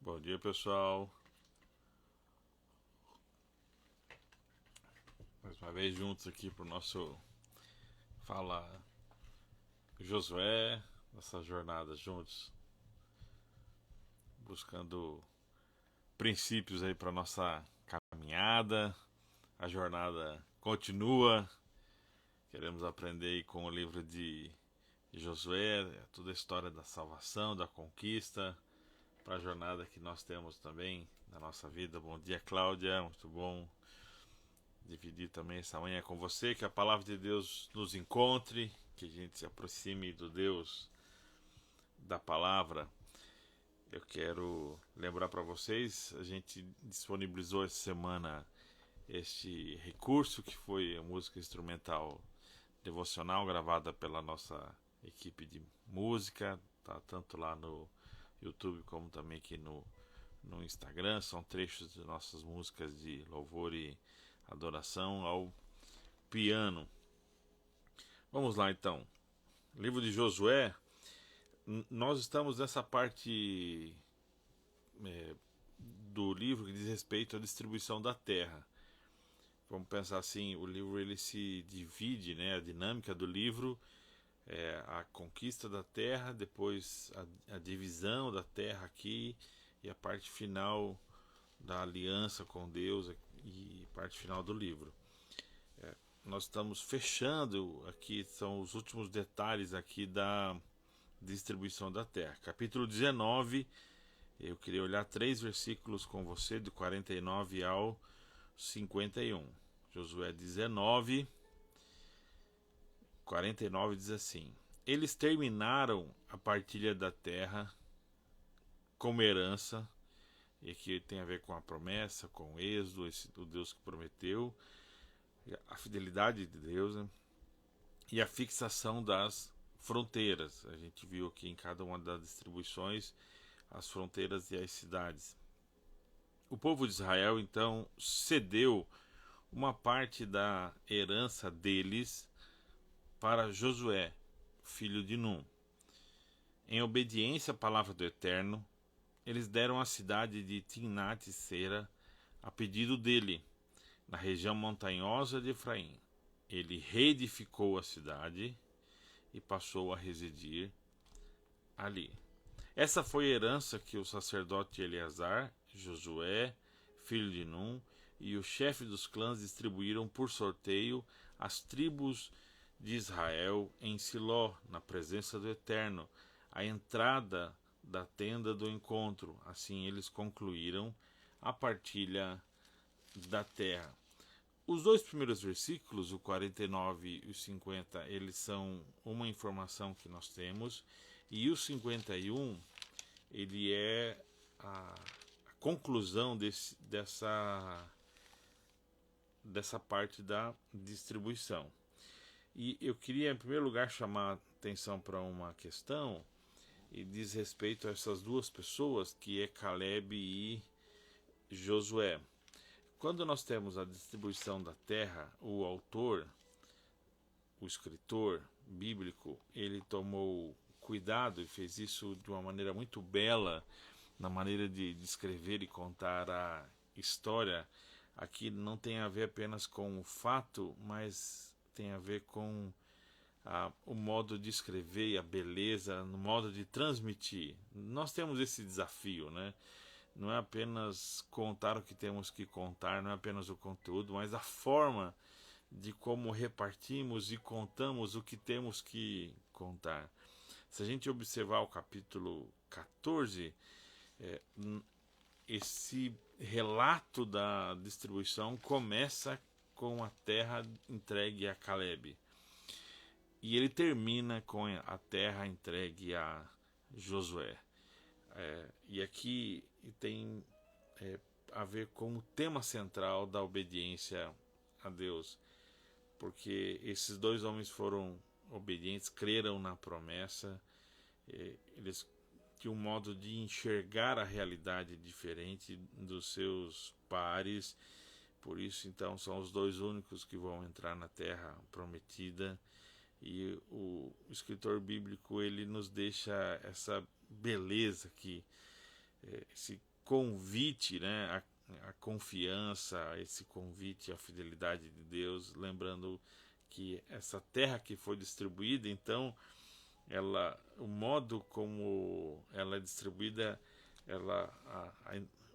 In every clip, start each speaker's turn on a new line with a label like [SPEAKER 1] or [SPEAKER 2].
[SPEAKER 1] Bom dia, pessoal. Mais uma vez juntos aqui para o nosso Fala Josué, nossa jornada juntos, buscando princípios aí para nossa caminhada. A jornada continua. Queremos aprender aí com o livro de Josué, toda a história da salvação, da conquista, para a jornada que nós temos também na nossa vida. Bom dia, Cláudia, muito bom dividir também essa manhã com você, que a palavra de Deus nos encontre, que a gente se aproxime do Deus da palavra. Eu quero lembrar para vocês, a gente disponibilizou essa semana este recurso que foi a música instrumental devocional gravada pela nossa equipe de música, tá tanto lá no YouTube como também aqui no Instagram. São trechos de nossas músicas de louvor e adoração ao piano. Vamos lá então. Livro de Josué. Nós estamos nessa parte do livro que diz respeito à distribuição da terra. Vamos pensar assim, o livro ele se divide, né, a dinâmica do livro é a conquista da terra, depois a divisão da terra aqui e a parte final da aliança com Deus e parte final do livro. Nós estamos fechando aqui, são os últimos detalhes aqui da distribuição da terra. Capítulo 19, eu queria olhar 3 versículos com você, do 49 ao 51. Josué 19, 49 diz assim: Eles terminaram a partilha da terra como herança, e aqui tem a ver com a promessa, com o êxodo, o Deus que prometeu, a fidelidade de Deus, né? E a fixação das fronteiras. A gente viu aqui em cada uma das distribuições as fronteiras e as cidades. O povo de Israel então cedeu uma parte da herança deles para Josué, filho de Num. Em obediência à palavra do Eterno, eles deram a cidade de Timnat-Sera a pedido dele, na região montanhosa de Efraim. Ele reedificou a cidade e passou a residir ali. Essa foi a herança que o sacerdote Eleazar, Josué, filho de Num, e o chefe dos clãs distribuíram por sorteio às tribos de Israel em Siló, na presença do Eterno, à entrada da tenda do encontro. Assim eles concluíram a partilha da terra. Os 2 primeiros versículos, o 49 e o 50, eles são uma informação que nós temos, e o 51, ele é a conclusão dessa parte da distribuição. E eu queria, em primeiro lugar, chamar a atenção para uma questão, e diz respeito a essas duas pessoas, que é Caleb e Josué. Quando nós temos a distribuição da terra, o autor, o escritor bíblico, ele tomou cuidado e fez isso de uma maneira muito bela, na maneira de descrever e contar a história. Aqui não tem a ver apenas com o fato, mas tem a ver com o modo de escrever e a beleza, no modo de transmitir. Nós temos esse desafio, né? Não é apenas contar o que temos que contar, não é apenas o conteúdo, mas a forma de como repartimos e contamos o que temos que contar. Se a gente observar o capítulo 14, esse relato da distribuição começa com a terra entregue a Caleb. E ele termina com a terra entregue a Josué. E aqui tem a ver com o tema central da obediência a Deus, porque esses 2 homens foram obedientes, creram na promessa, eles tinham um modo de enxergar a realidade diferente dos seus pares, por isso então são os 2 únicos que vão entrar na terra prometida. E o escritor bíblico ele nos deixa essa beleza aqui, esse convite, né, a confiança, esse convite à fidelidade de Deus, lembrando que essa terra que foi distribuída, então, o modo como ela é distribuída,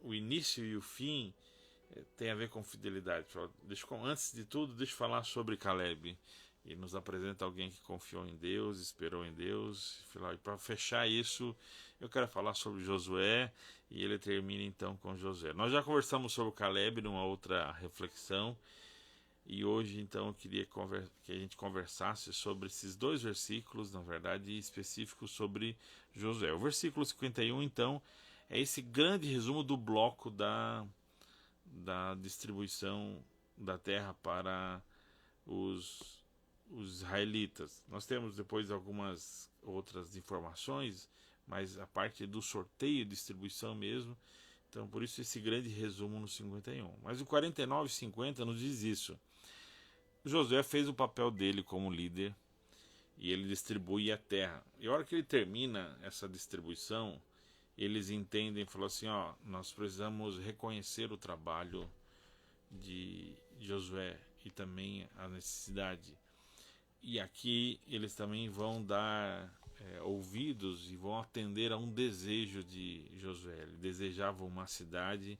[SPEAKER 1] o início e o fim tem a ver com fidelidade. Antes de tudo, deixa eu falar sobre Caleb. E nos apresenta alguém que confiou em Deus, esperou em Deus. E para fechar isso, eu quero falar sobre Josué, e ele termina então com Josué. Nós já conversamos sobre Caleb numa outra reflexão, e hoje então eu queria que a gente conversasse sobre esses dois versículos, na verdade, específicos sobre Josué. O versículo 51, então, é esse grande resumo do bloco da distribuição da terra para os israelitas. Nós temos depois algumas outras informações, mas a parte do sorteio e distribuição mesmo. Então, por isso esse grande resumo no 51. Mas o 49 e 50 nos diz isso. Josué fez o papel dele como líder e ele distribui a terra. E a hora que ele termina essa distribuição, eles entendem e falam assim, nós precisamos reconhecer o trabalho de Josué e também a necessidade. E aqui eles também vão dar ouvidos e vão atender a um desejo de Josué. Ele desejava uma cidade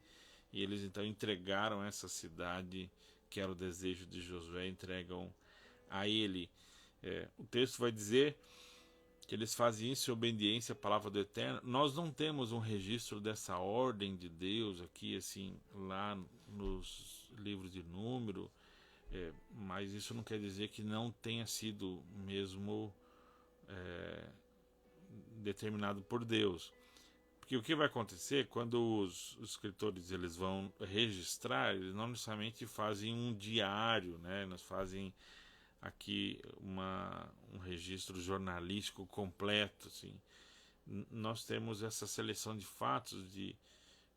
[SPEAKER 1] e eles então entregaram essa cidade, que era o desejo de Josué, entregam a ele. O texto vai dizer que eles fazem isso em obediência à palavra do Eterno. Nós não temos um registro dessa ordem de Deus aqui, assim, lá nos livros de Número, mas isso não quer dizer que não tenha sido mesmo determinado por Deus. Porque o que vai acontecer quando os escritores eles vão registrar, eles não necessariamente fazem um diário, né? Eles fazem aqui um registro jornalístico completo, assim. Nós temos essa seleção de fatos,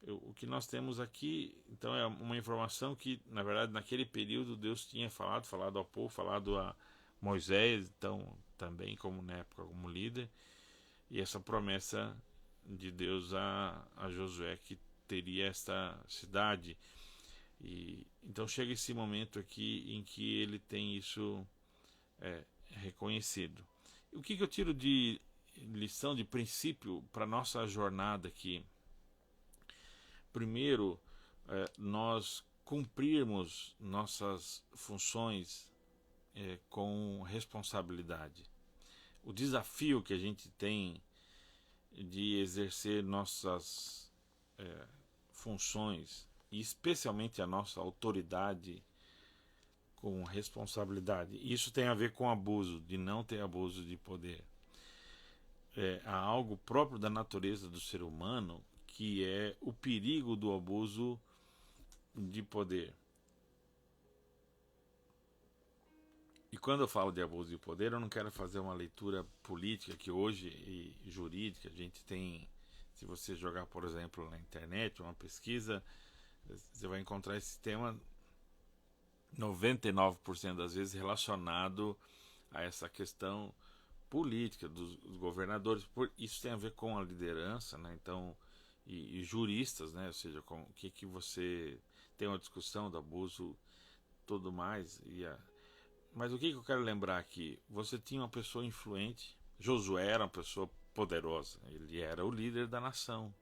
[SPEAKER 1] o que nós temos aqui, então, é uma informação que, na verdade, naquele período Deus tinha falado ao povo, falado a Moisés, então, também como na época como líder, e essa promessa de Deus a Josué que teria esta cidade. E então chega esse momento aqui em que ele tem isso reconhecido. O que eu tiro de lição, de princípio para nossa jornada aqui? Primeiro, nós cumprirmos nossas funções com responsabilidade. O desafio que a gente tem de exercer nossas funções, e especialmente a nossa autoridade, com responsabilidade. Isso tem a ver com abuso, de não ter abuso de poder. Há algo próprio da natureza do ser humano que é o perigo do abuso de poder. E quando eu falo de abuso de poder, eu não quero fazer uma leitura política que hoje e jurídica a gente tem. Se você jogar, por exemplo, na internet uma pesquisa, você vai encontrar esse tema 99% das vezes relacionado a essa questão política dos governadores. Isso tem a ver com a liderança, né? Então, e juristas, né? Ou seja, com o que você tem uma discussão do abuso, tudo mais. Mas o que eu quero lembrar aqui? Você tinha uma pessoa influente. Josué era uma pessoa poderosa. Ele era o líder da nação.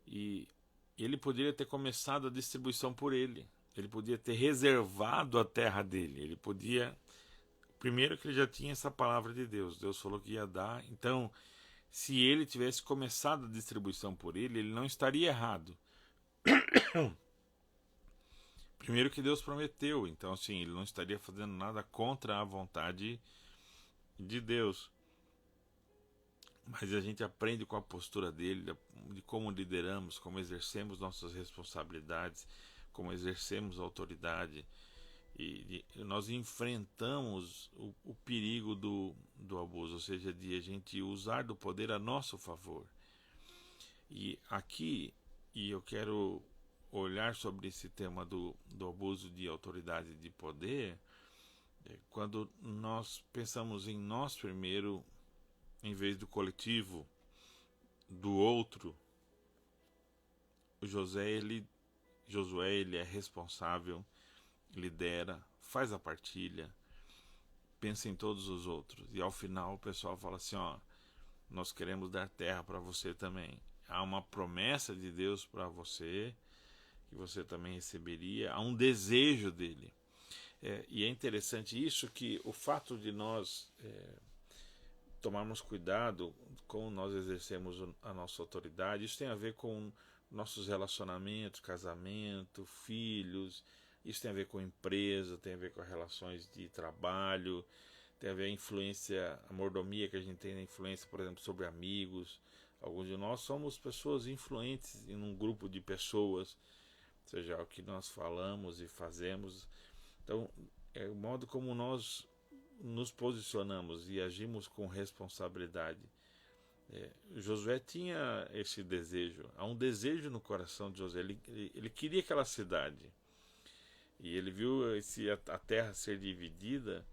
[SPEAKER 1] E ele poderia ter começado a distribuição por ele. Ele podia ter reservado a terra dele. Ele podia... Primeiro que ele já tinha essa palavra de Deus. Deus falou que ia dar. Então, se ele tivesse começado a distribuição por ele, ele não estaria errado. Primeiro que Deus prometeu. Então, assim, ele não estaria fazendo nada contra a vontade de Deus. Mas a gente aprende com a postura dele, de como lideramos, como exercemos nossas responsabilidades, como exercemos a autoridade. E nós enfrentamos o perigo do abuso, ou seja, de a gente usar do poder a nosso favor. E aqui, eu quero olhar sobre esse tema do abuso de autoridade e de poder, quando nós pensamos em nós primeiro, em vez do coletivo, do outro, Josué ele é responsável, lidera, faz a partilha, pensa em todos os outros. E ao final o pessoal fala assim, ó, nós queremos dar terra para você também. Há uma promessa de Deus para você, que você também receberia, há um desejo dele. E é interessante isso, que o fato de nós tomarmos cuidado como nós exercemos a nossa autoridade, isso tem a ver com nossos relacionamentos, casamento, filhos, isso tem a ver com empresa, tem a ver com as relações de trabalho, tem a ver com a influência, a mordomia que a gente tem na influência, por exemplo, sobre amigos. Alguns de nós somos pessoas influentes em um grupo de pessoas, seja o que nós falamos e fazemos. Então, é o modo como nós nos posicionamos e agimos com responsabilidade. Josué tinha esse desejo, há um desejo no coração de Josué, ele queria aquela cidade, e ele viu a terra ser dividida,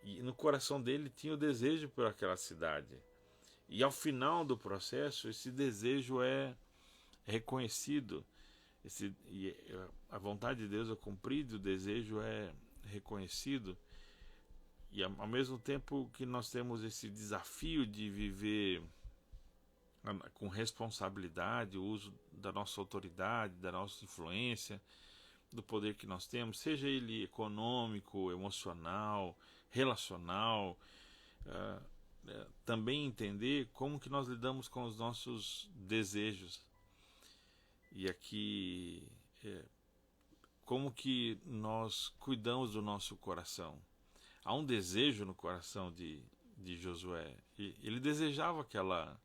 [SPEAKER 1] e no coração dele tinha o desejo por aquela cidade, e ao final do processo esse desejo é reconhecido, a vontade de Deus é cumprida, o desejo é reconhecido. E ao mesmo tempo que nós temos esse desafio de viver com responsabilidade, o uso da nossa autoridade, da nossa influência, do poder que nós temos, seja ele econômico, emocional, relacional, também entender como que nós lidamos com os nossos desejos. E aqui, como que nós cuidamos do nosso coração. Há um desejo no coração de Josué. Ele desejava aquela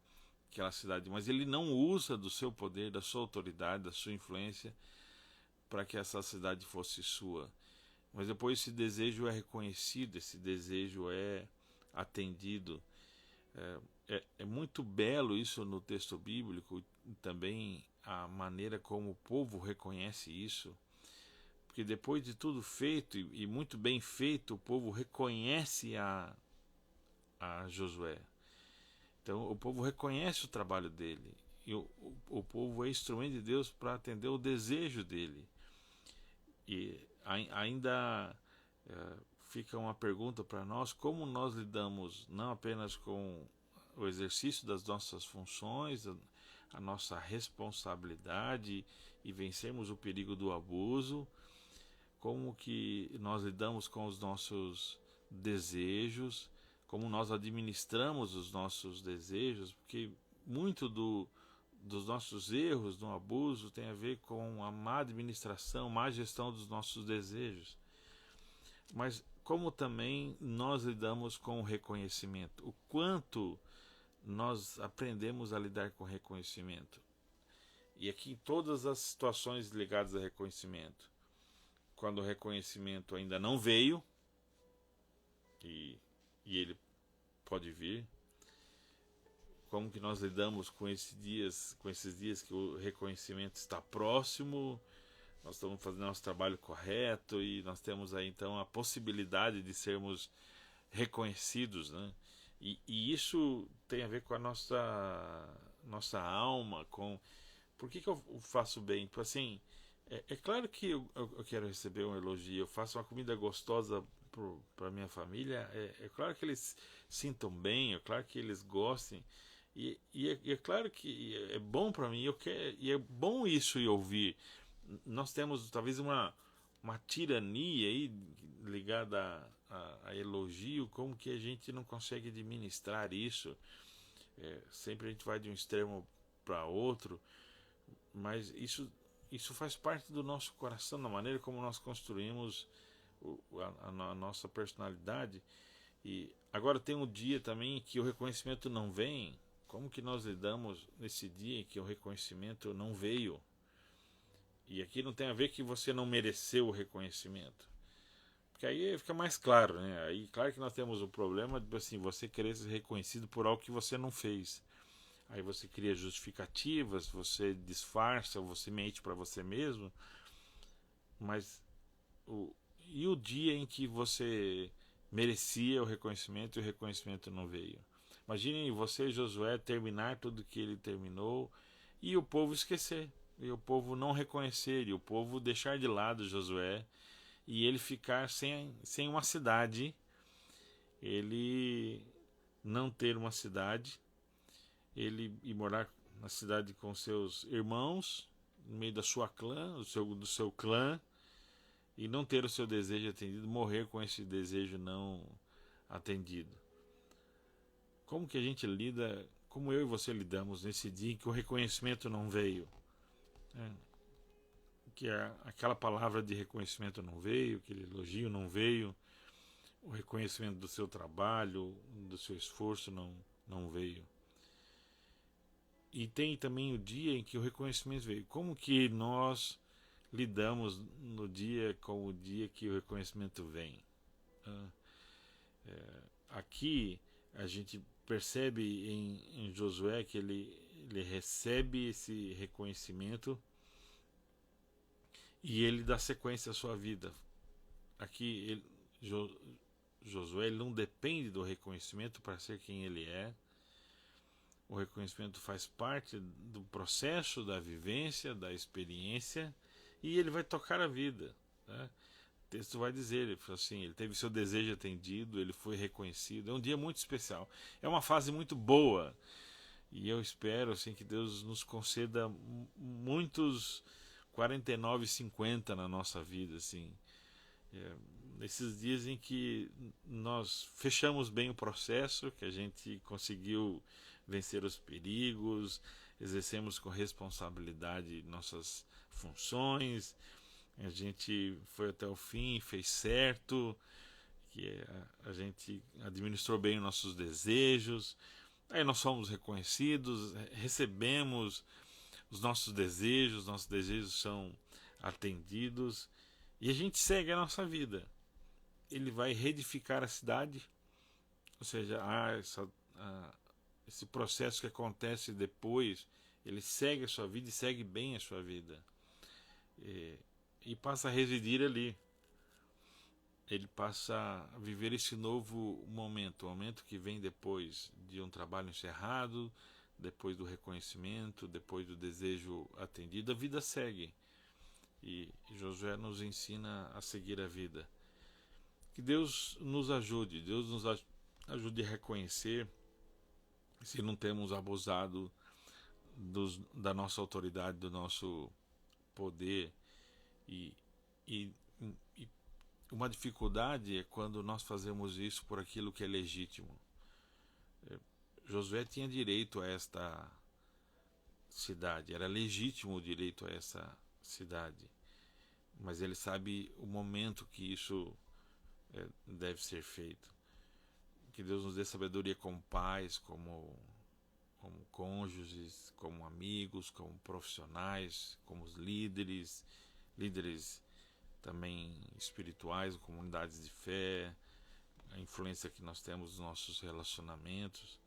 [SPEAKER 1] cidade, mas ele não usa do seu poder, da sua autoridade, da sua influência para que essa cidade fosse sua. Mas depois esse desejo é reconhecido, esse desejo é atendido. É muito belo isso no texto bíblico, também a maneira como o povo reconhece isso. Porque depois de tudo feito, e muito bem feito, o povo reconhece a Josué. Então o povo reconhece o trabalho dele. E o povo é instrumento de Deus para atender o desejo dele. E ainda fica uma pergunta para nós, como nós lidamos não apenas com o exercício das nossas funções, a nossa responsabilidade e vencermos o perigo do abuso, como que nós lidamos com os nossos desejos, como nós administramos os nossos desejos, porque muito dos nossos erros no abuso tem a ver com a má administração, má gestão dos nossos desejos. Mas como também nós lidamos com o reconhecimento, o quanto nós aprendemos a lidar com o reconhecimento. E aqui em todas as situações ligadas a reconhecimento, quando o reconhecimento ainda não veio, e ele pode vir, como que nós lidamos com esses dias que o reconhecimento está próximo, nós estamos fazendo nosso trabalho correto e nós temos aí então a possibilidade de sermos reconhecidos, né? E isso tem a ver com a nossa alma, com por que eu faço bem? Assim, é claro que eu quero receber um elogio, eu faço uma comida gostosa para minha família, é claro que eles sintam bem, é claro que eles gostem, e é claro que é bom para mim, e é bom isso e ouvir. Nós temos talvez uma tirania aí ligada a elogio, como que a gente não consegue administrar isso. Sempre a gente vai de um extremo para outro, mas isso faz parte do nosso coração, da maneira como nós construímos a nossa personalidade. E agora tem um dia também que o reconhecimento não vem. Como que nós lidamos nesse dia em que o reconhecimento não veio? E aqui não tem a ver que você não mereceu o reconhecimento, porque aí fica mais claro, né? Aí claro que nós temos o problema de assim, você querer ser reconhecido por algo que você não fez. Aí você cria justificativas, você disfarça, você mente para você mesmo. Mas e o dia em que você merecia o reconhecimento e o reconhecimento não veio? Imaginem você, Josué, terminar tudo que ele terminou e o povo esquecer. e o povo não reconhecer, e o povo deixar de lado Josué, e ele ficar sem uma cidade, ele não ter uma cidade, ele ir morar na cidade com seus irmãos, no meio da sua clã, do seu clã, e não ter o seu desejo atendido, morrer com esse desejo não atendido. Como que a gente lida, como eu e você lidamos nesse dia em que o reconhecimento não veio? Que aquela palavra de reconhecimento não veio, aquele elogio não veio, o reconhecimento do seu trabalho, do seu esforço não veio. E tem também o dia em que o reconhecimento veio. Como que nós lidamos no dia com o dia que o reconhecimento vem? Aqui a gente percebe em Josué que ele recebe esse reconhecimento e ele dá sequência à sua vida. Aqui Josué ele não depende do reconhecimento para ser quem ele é. O reconhecimento faz parte do processo, da vivência, da experiência, e ele vai tocar a vida, né? O texto vai dizer, ele falou assim, ele teve seu desejo atendido, ele foi reconhecido. É um dia muito especial, é uma fase muito boa, e eu espero assim que Deus nos conceda muitos 49 e 50 na nossa vida, assim, nesses dias em que nós fechamos bem o processo, que a gente conseguiu vencer os perigos, exercemos com responsabilidade nossas funções, a gente foi até o fim, fez certo, que a gente administrou bem os nossos desejos, aí nós fomos reconhecidos, recebemos os nossos desejos são atendidos e a gente segue a nossa vida. Ele vai reedificar a cidade, ou seja, esse processo que acontece depois, ele segue a sua vida e segue bem a sua vida. E passa a residir ali. Ele passa a viver esse novo momento, o momento que vem depois de um trabalho encerrado, depois do reconhecimento, depois do desejo atendido, a vida segue. E Josué nos ensina a seguir a vida. Que Deus nos ajude a reconhecer se não temos abusado da nossa autoridade, do nosso poder. E uma dificuldade é quando nós fazemos isso por aquilo que é legítimo. Josué tinha direito a esta cidade, era legítimo o direito a essa cidade, mas ele sabe o momento que isso deve ser feito. Que Deus nos dê sabedoria como pais, como cônjuges, como amigos, como profissionais, como líderes também espirituais, comunidades de fé, a influência que nós temos nos nossos relacionamentos.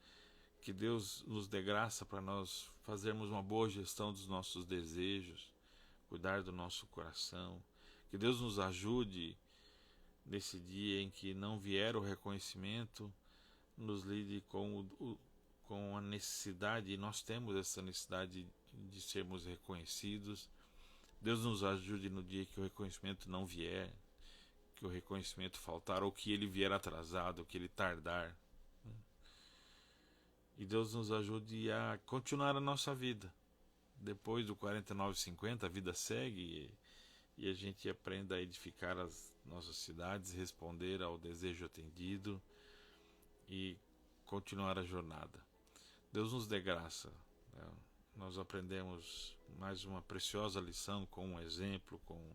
[SPEAKER 1] Que Deus nos dê graça para nós fazermos uma boa gestão dos nossos desejos, cuidar do nosso coração. Que Deus nos ajude nesse dia em que não vier o reconhecimento, nos lide com a necessidade, e nós temos essa necessidade de sermos reconhecidos. Deus nos ajude no dia que o reconhecimento não vier, que o reconhecimento faltar, ou que ele vier atrasado, ou que ele tardar. E Deus nos ajude a continuar a nossa vida. Depois do 49-50, a vida segue e a gente aprenda a edificar as nossas cidades, responder ao desejo atendido e continuar a jornada. Deus nos dê graça. Nós aprendemos mais uma preciosa lição com um exemplo, com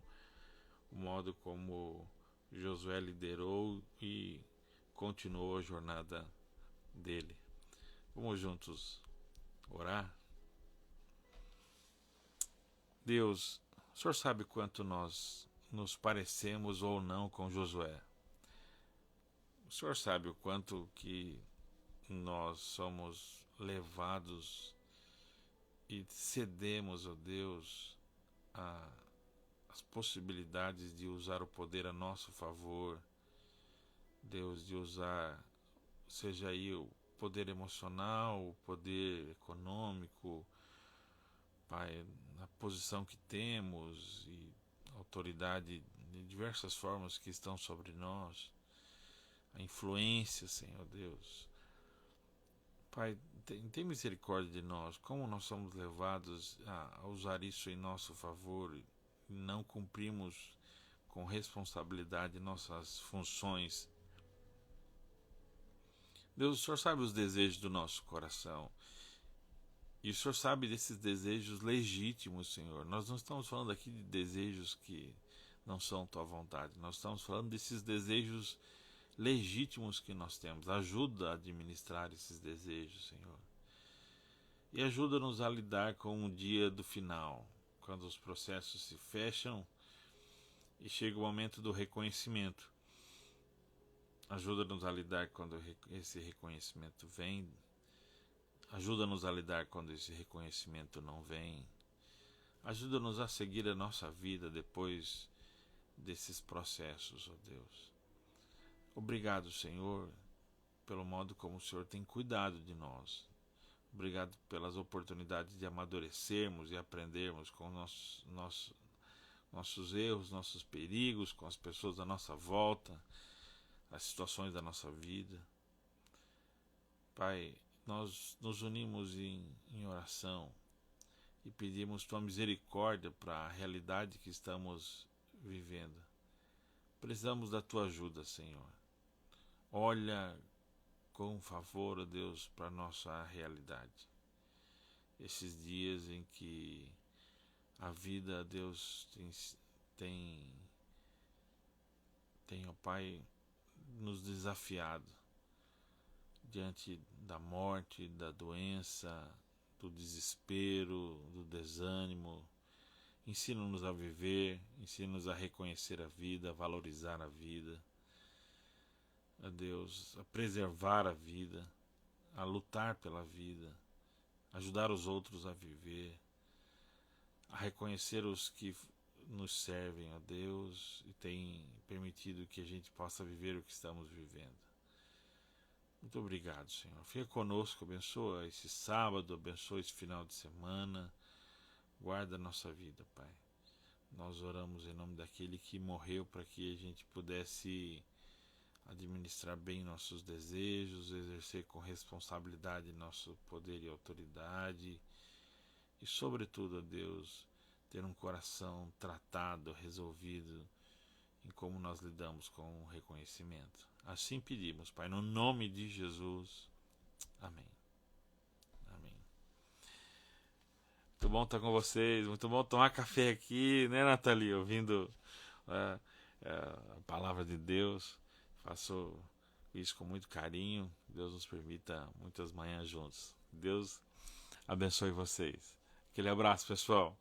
[SPEAKER 1] o modo como Josué liderou e continuou a jornada dele. Vamos juntos orar? Deus, o Senhor sabe quanto nós nos parecemos ou não com Josué. O Senhor sabe o quanto que nós somos levados e cedemos, ó Deus, às possibilidades de usar o poder a nosso favor. Deus, de usar, seja aí o poder emocional, o poder econômico, Pai, na posição que temos e autoridade de diversas formas que estão sobre nós, a influência, Senhor Deus. Pai, tem misericórdia de nós, como nós somos levados a usar isso em nosso favor e não cumprimos com responsabilidade nossas funções. Deus, o Senhor sabe os desejos do nosso coração. E o Senhor sabe desses desejos legítimos, Senhor. Nós não estamos falando aqui de desejos que não são tua vontade. Nós estamos falando desses desejos legítimos que nós temos. Ajuda a administrar esses desejos, Senhor. E ajuda-nos a lidar com o dia do final, quando os processos se fecham e chega o momento do reconhecimento. Ajuda-nos a lidar quando esse reconhecimento vem. Ajuda-nos a lidar quando esse reconhecimento não vem. Ajuda-nos a seguir a nossa vida depois desses processos, ó Deus. Obrigado, Senhor, pelo modo como o Senhor tem cuidado de nós. Obrigado pelas oportunidades de amadurecermos e aprendermos com nossos erros, nossos perigos, com as pessoas da nossa volta, as situações da nossa vida. Pai, nós nos unimos em oração e pedimos tua misericórdia para a realidade que estamos vivendo. Precisamos da tua ajuda, Senhor. Olha com favor, ó Deus, para a nossa realidade. Esses dias em que a vida, Deus, ó Pai, nos desafiado diante da morte, da doença, do desespero, do desânimo. Ensina-nos a viver, ensina-nos a reconhecer a vida, a valorizar a vida, a Deus, a preservar a vida, a lutar pela vida, ajudar os outros a viver, a reconhecer os que nos servem, ó Deus, e tem permitido que a gente possa viver o que estamos vivendo. Muito obrigado, Senhor. Fica conosco, abençoa esse sábado, abençoa esse final de semana, guarda a nossa vida, Pai. Nós oramos em nome daquele que morreu para que a gente pudesse administrar bem nossos desejos, exercer com responsabilidade nosso poder e autoridade e, sobretudo, ó Deus, ter um coração tratado, resolvido em como nós lidamos com o reconhecimento. Assim pedimos, Pai, no nome de Jesus. Amém. Amém. Muito bom estar com vocês, muito bom tomar café aqui, né, Nathalie? Ouvindo a palavra de Deus. Faço isso com muito carinho. Deus nos permita muitas manhãs juntos. Deus abençoe vocês. Aquele abraço, pessoal.